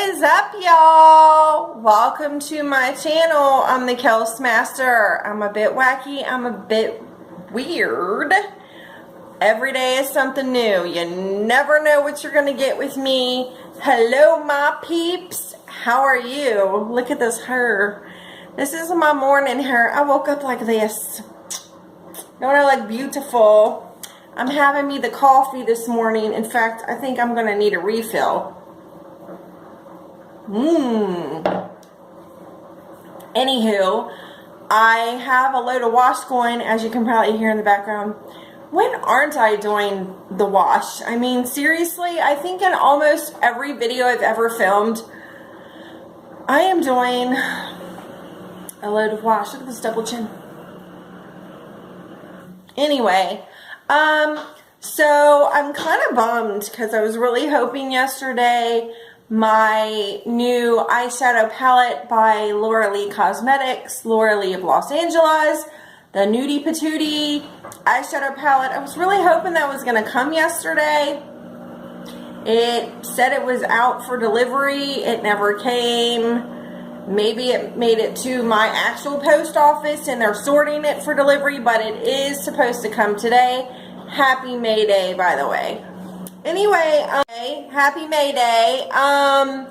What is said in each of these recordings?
is up, y'all? Welcome to my channel. I'm the Kels Master. I'm a bit wacky. I'm a bit weird. Every day is something new. You never know what you're going to get with me. Hello, my peeps. How are you? Look at this hair. This is my morning hair. I woke up like this. Don't I look beautiful? I'm having me the coffee this morning. In fact, I think I'm going to need a refill. Anywho, I have a load of wash going, as you can probably hear in the background. When aren't I doing the wash? I mean, seriously, I think in almost every video I've ever filmed, I am doing a load of wash. Look at this double chin. Anyway, so I'm kind of bummed because I was really hoping yesterday my new eyeshadow palette by Laura Lee Cosmetics, Laura Lee of Los Angeles, the Nudie Patootie eyeshadow palette. I was really hoping that was going to come yesterday. It said it was out for delivery. It never came. Maybe it made it to my actual post office and they're sorting it for delivery, but it is supposed to come today. Happy May Day, by the way. Anyway, happy May Day. I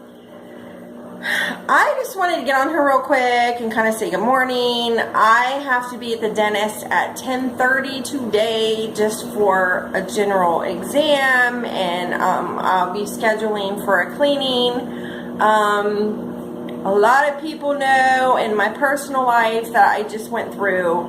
just wanted to get on here real quick and kind of say good morning. I have to be at the dentist at 10:30 today just for a general exam, and I'll be scheduling for a cleaning. A lot of people know in my personal life that I just went through,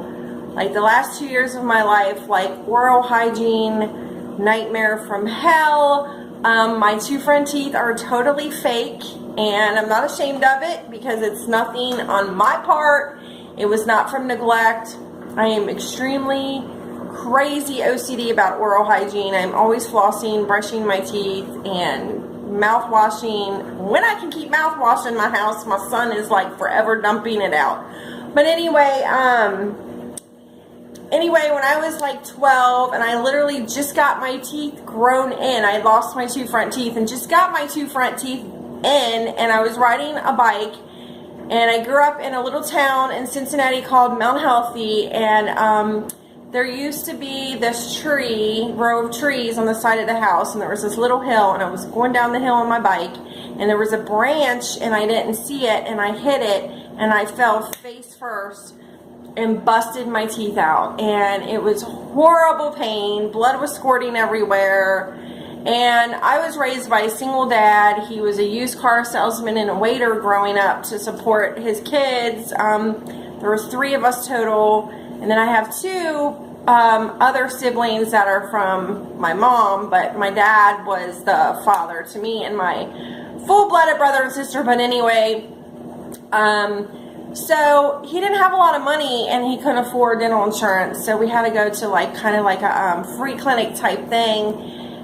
like the last 2 years of my life, like oral hygiene nightmare from hell. My two front teeth are totally fake, and I'm not ashamed of it because it's nothing on my part. It was not from neglect. I am extremely crazy OCD about oral hygiene. I'm always flossing, brushing my teeth, and mouth washing. When I can keep mouthwash in my house, my son is like forever dumping it out. But anyway, when I was like 12 and I literally just got my teeth grown in, I lost my two front teeth and just got my two front teeth in, and I was riding a bike, and I grew up in a little town in Cincinnati called Mount Healthy, and there used to be this row of trees on the side of the house, and there was this little hill, and I was going down the hill on my bike, and there was a branch, and I didn't see it, and I hit it, and I fell face first and busted my teeth out, and it was horrible pain. Blood was squirting everywhere, and I was raised by a single dad. He was a used car salesman and a waiter growing up to support his kids. There was 3 of us total, and then I have 2 other siblings that are from my mom, but my dad was the father to me and my full-blooded brother and sister. But anyway, so he didn't have a lot of money and he couldn't afford dental insurance, so we had to go to kind of like a free clinic type thing,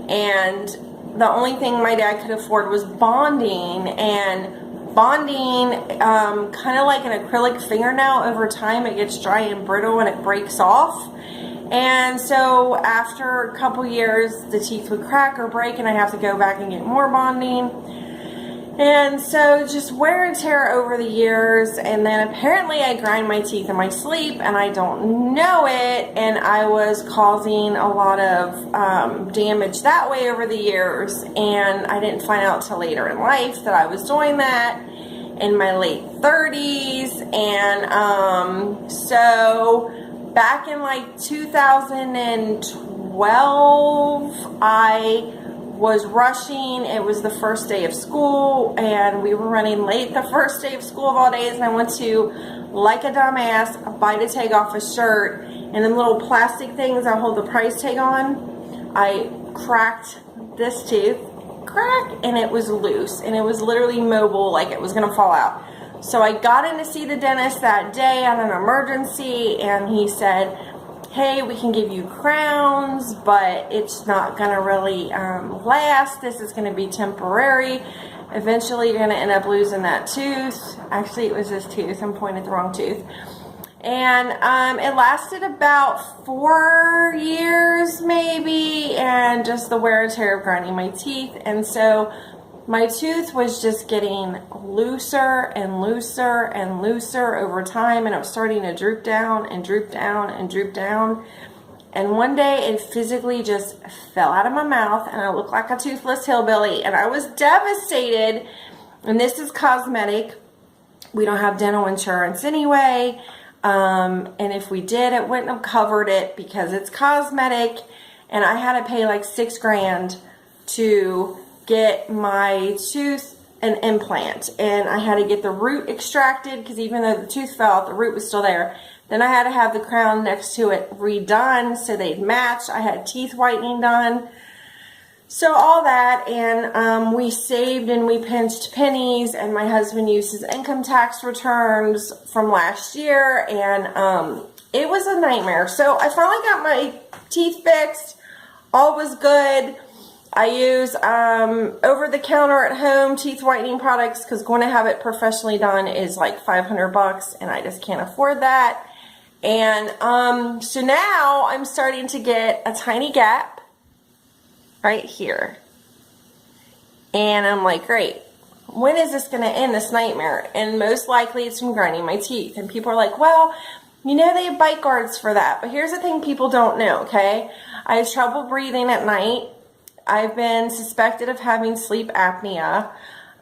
and the only thing my dad could afford was bonding, and bonding, kind of like an acrylic fingernail, over time it gets dry and brittle and it breaks off. And so after a couple years the teeth would crack or break and I have to go back and get more bonding. And so just wear and tear over the years, and then apparently I grind my teeth in my sleep and I don't know it, and I was causing a lot of damage that way over the years, and I didn't find out till later in life that I was doing that in my late 30s. And so back in like 2012, I was rushing. It was the first day of school and we were running late the first day of school of all days, and I went to, like a dumbass, buy to take off a shirt, and then little plastic things I hold the price tag on, I cracked this tooth, and it was loose, and it was literally mobile, like it was gonna fall out. So I got in to see the dentist that day on an emergency, and he said, hey, we can give you crowns, but it's not going to really last. This is going to be temporary. Eventually, you're going to end up losing that tooth. Actually, it was this tooth. I'm pointing at the wrong tooth. And it lasted about 4 years, maybe, and just the wear and tear of grinding my teeth. And so my tooth was just getting looser and looser and looser over time, and it was starting to droop down and droop down and droop down. And one day it physically just fell out of my mouth and I looked like a toothless hillbilly, and I was devastated. And this is cosmetic. We don't have dental insurance anyway. And if we did, it wouldn't have covered it because it's cosmetic. And I had to pay like $6,000 to get my tooth an implant, and I had to get the root extracted because even though the tooth fell out, the root was still there. Then I had to have the crown next to it redone so they'd match. I had teeth whitening done. So all that, and we saved and we pinched pennies, and my husband used his income tax returns from last year, and it was a nightmare. So I finally got my teeth fixed. All was good. I use over-the-counter at home teeth whitening products because going to have it professionally done is like $500, and I just can't afford that. And so now I'm starting to get a tiny gap right here. And I'm like, great. When is this going to end, this nightmare? And most likely it's from grinding my teeth. And people are like, well, you know they have bite guards for that. But here's the thing people don't know, okay? I have trouble breathing at night. I've been suspected of having sleep apnea.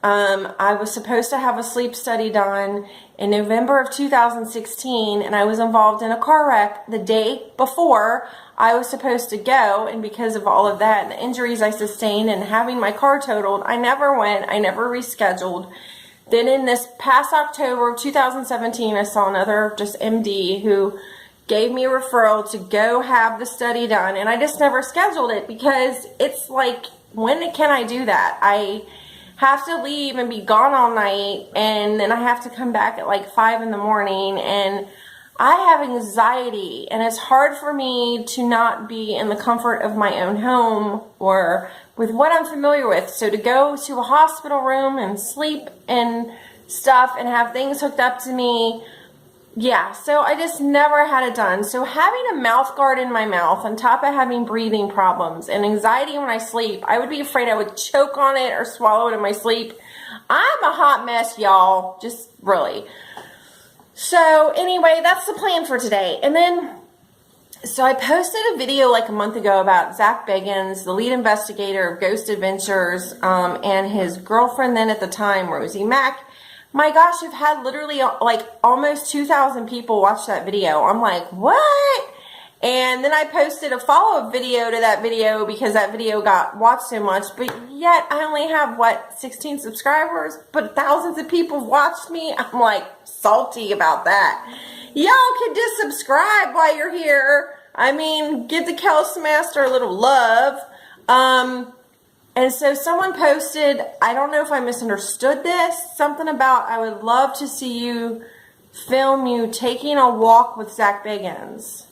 I was supposed to have a sleep study done in November of 2016, and I was involved in a car wreck the day before I was supposed to go, and because of all of that and the injuries I sustained and having my car totaled, I never went. I never rescheduled. Then in this past October of 2017, I saw another just MD who gave me a referral to go have the study done, and I just never scheduled it because it's like, when can I do that? I have to leave and be gone all night, and then I have to come back at like 5 in the morning, and I have anxiety, and it's hard for me to not be in the comfort of my own home or with what I'm familiar with. So to go to a hospital room and sleep and stuff and have things hooked up to me, yeah, so I just never had it done. So having a mouth guard in my mouth on top of having breathing problems and anxiety when I sleep, I would be afraid I would choke on it or swallow it in my sleep. I'm a hot mess, y'all. Just really. So anyway, that's the plan for today. And then, so I posted a video like a month ago about Zak Bagan, the lead investigator of Ghost Adventures, and his girlfriend then at the time, Rosie Mack. My gosh, I've had literally like almost 2,000 people watch that video. I'm like, what? And then I posted a follow-up video to that video because that video got watched so much, but yet I only have, what, 16 subscribers? But thousands of people watched me. I'm like salty about that. Y'all can just subscribe while you're here. I mean, give the Kels Master a little love. And so someone posted, I don't know if I misunderstood this, something about I would love to see you film you taking a walk with Zak Bagan.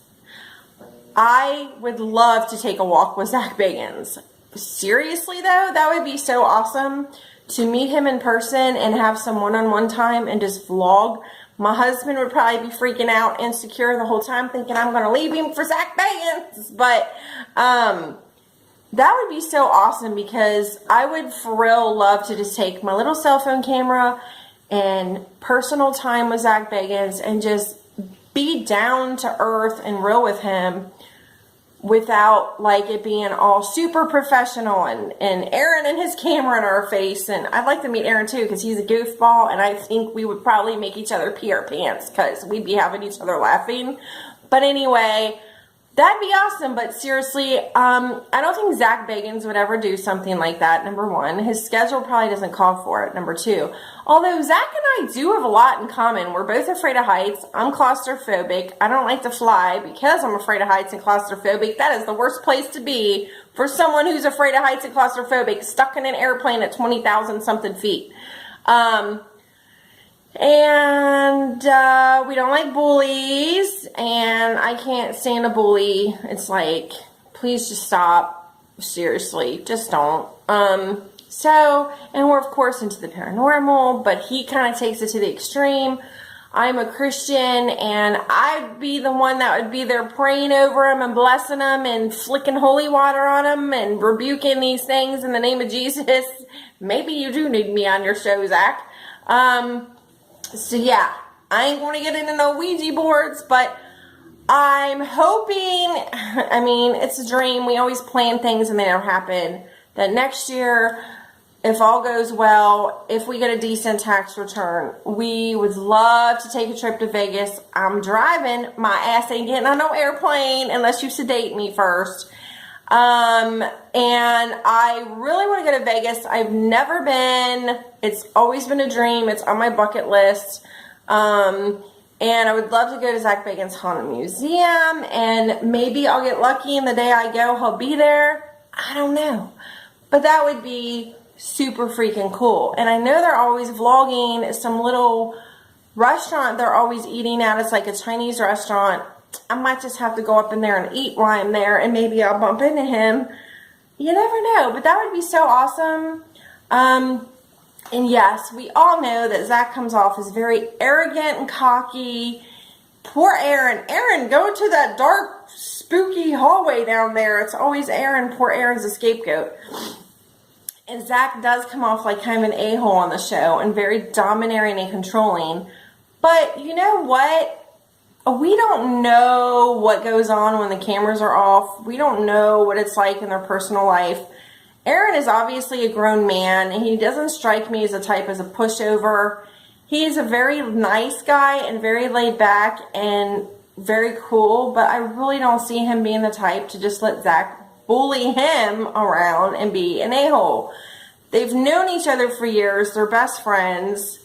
I would love to take a walk with Zak Bagan. Seriously though, that would be so awesome to meet him in person and have some one-on-one time and just vlog. My husband would probably be freaking out, insecure the whole time, thinking I'm going to leave him for Zak Bagan. But, that would be so awesome because I would for real love to just take my little cell phone camera and personal time with Zak Bagan and just be down to earth and real with him without like it being all super professional and Aaron and his camera in our face. And I'd like to meet Aaron too because he's a goofball, and I think we would probably make each other pee our pants because we'd be having each other laughing. But anyway, that'd be awesome. But seriously, I don't think Zak Bagan would ever do something like that, number one. His schedule probably doesn't call for it, number two. Although Zak and I do have a lot in common. We're both afraid of heights. I'm claustrophobic. I don't like to fly because I'm afraid of heights and claustrophobic. That is the worst place to be for someone who's afraid of heights and claustrophobic, stuck in an airplane at 20,000 something feet. And we don't like bullies, and I can't stand a bully. It's like, please just stop. Seriously, just don't. So, and we're of course into the paranormal, but he kind of takes it to the extreme. I'm a Christian, and I'd be the one that would be there praying over them and blessing them and flicking holy water on them and rebuking these things in the name of Jesus. Maybe you do need me on your show, Zach. So yeah, I ain't going to get into no Ouija boards, but I'm hoping, I mean, it's a dream. We always plan things and they never happen. That next year, if all goes well, if we get a decent tax return, we would love to take a trip to Vegas. I'm driving. My ass ain't getting on no airplane unless you sedate me first. And I really want to go to Vegas. I've never been. It's always been a dream. It's on my bucket list. And I would love to go to Zak Bagan's Haunted Museum. And maybe I'll get lucky and the day I go, he'll be there. I don't know. But that would be super freaking cool. And I know they're always vlogging some little restaurant they're always eating at. It's like a Chinese restaurant. I might just have to go up in there and eat while I'm there, and maybe I'll bump into him. You never know, but that would be so awesome. And yes, we all know that Zach comes off as very arrogant and cocky. Poor Aaron. Aaron, go to that dark, spooky hallway down there. It's always Aaron. Poor Aaron's a scapegoat. And Zach does come off like kind of an a-hole on the show and very domineering and controlling. But you know what? We don't know what goes on when the cameras are off. We don't know what it's like in their personal life. Aaron is obviously a grown man, and he doesn't strike me as a type as a pushover. He's a very nice guy and very laid back and very cool, but I really don't see him being the type to just let Zach bully him around and be an a-hole. They've known each other for years. They're best friends.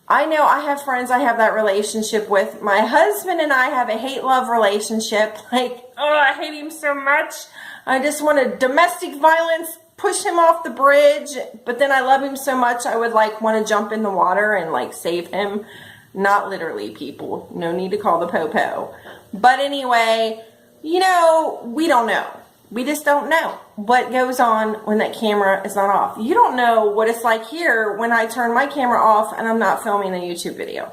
I know I have friends I have that relationship with. My husband and I have a hate-love relationship. Like, oh, I hate him so much. I just want to domestic violence, push him off the bridge. But then I love him so much, I would like want to jump in the water and like save him. Not literally, people. No need to call the po-po. But anyway, you know, we don't know. We just don't know what goes on when that camera is not off. You don't know what it's like here when I turn my camera off and I'm not filming a YouTube video.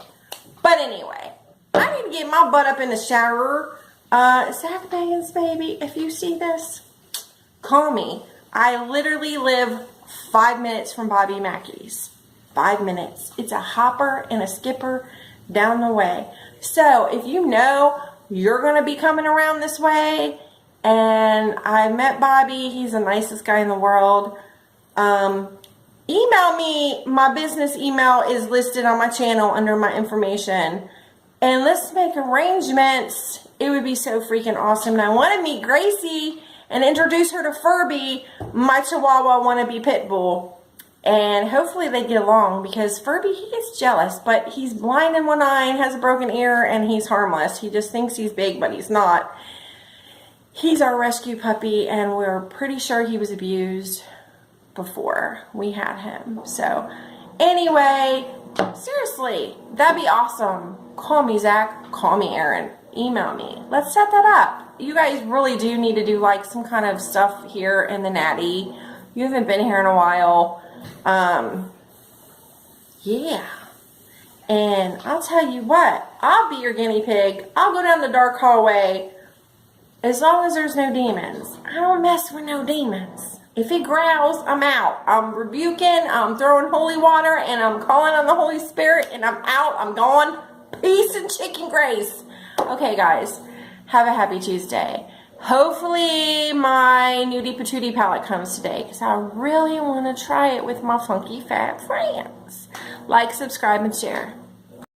But anyway, I need to get my butt up in the shower. Zak Bagan's baby, if you see this, call me. I literally live 5 minutes from Bobby Mackey's. 5 minutes. It's a hopper and a skipper down the way. So if you know you're going to be coming around this way, and I met Bobby. He's the nicest guy in the world. Email me. My business email is listed on my channel under my information. And let's make arrangements. It would be so freaking awesome. And I want to meet Gracie and introduce her to Furby, my Chihuahua wannabe pit bull. And hopefully they get along, because Furby, he gets jealous. But he's blind in one eye and has a broken ear, and he's harmless. He just thinks he's big, but he's not. He's our rescue puppy, and we're pretty sure he was abused before we had him. So, anyway, seriously, that'd be awesome. Call me, Zach. Call me, Aaron. Email me. Let's set that up. You guys really do need to do, like, some kind of stuff here in the Natty. You haven't been here in a while. Yeah. And I'll tell you what. I'll be your guinea pig. I'll go down the dark hallway. As long as there's no demons. I don't mess with no demons. If it growls, I'm out. I'm rebuking, I'm throwing holy water, and I'm calling on the Holy Spirit, and I'm out. I'm gone. Peace and chicken grace. Okay, guys. Have a happy Tuesday. Hopefully my nudie patootie palette comes today, because I really want to try it with my funky fat friends. Like, subscribe, and share.